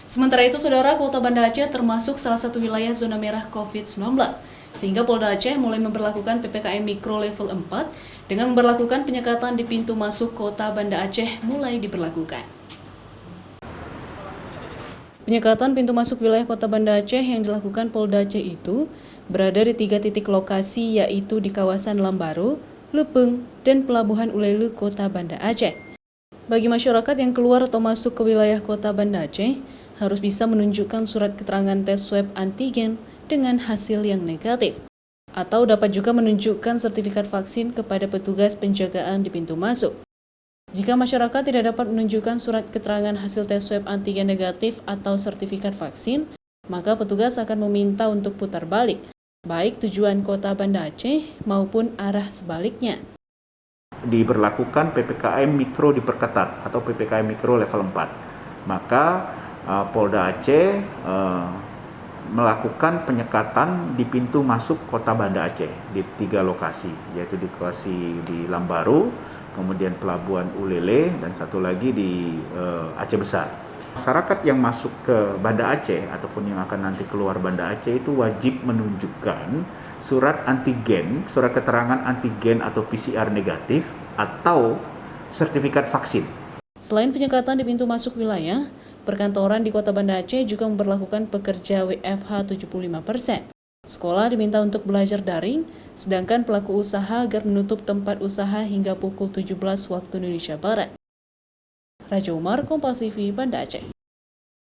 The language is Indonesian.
Sementara itu, Saudara, Kota Banda Aceh termasuk salah satu wilayah zona merah COVID-19, sehingga Polda Aceh mulai memberlakukan PPKM Mikro level 4 dengan memberlakukan penyekatan di pintu masuk Kota Banda Aceh mulai diberlakukan. Penyekatan pintu masuk wilayah Kota Banda Aceh yang dilakukan Polda Aceh itu berada di 3 titik lokasi, yaitu di kawasan Lambaru, Lepeng, dan Pelabuhan Ulele Kota Banda Aceh. Bagi masyarakat yang keluar atau masuk ke wilayah Kota Banda Aceh, harus bisa menunjukkan surat keterangan tes swab antigen dengan hasil yang negatif. Atau dapat juga menunjukkan sertifikat vaksin kepada petugas penjagaan di pintu masuk. Jika masyarakat tidak dapat menunjukkan surat keterangan hasil tes swab antigen negatif atau sertifikat vaksin, maka petugas akan meminta untuk putar balik, baik tujuan Kota Banda Aceh maupun arah sebaliknya. Diberlakukan PPKM Mikro diperketat atau PPKM Mikro level 4. Maka Polda Aceh melakukan penyekatan di pintu masuk Kota Banda Aceh di 3 lokasi, yaitu di lokasi di Lambaru, kemudian Pelabuhan Ulele, dan satu lagi di Aceh Besar. Masyarakat yang masuk ke Banda Aceh ataupun yang akan nanti keluar Banda Aceh itu wajib menunjukkan surat antigen, surat keterangan antigen atau PCR negatif atau sertifikat vaksin. Selain penyekatan di pintu masuk wilayah, perkantoran di Kota Banda Aceh juga memberlakukan pekerja WFH 75%. Sekolah diminta untuk belajar daring, sedangkan pelaku usaha agar menutup tempat usaha hingga pukul 17 waktu Indonesia Barat. Raja Umar, Kompas TV, Banda Aceh.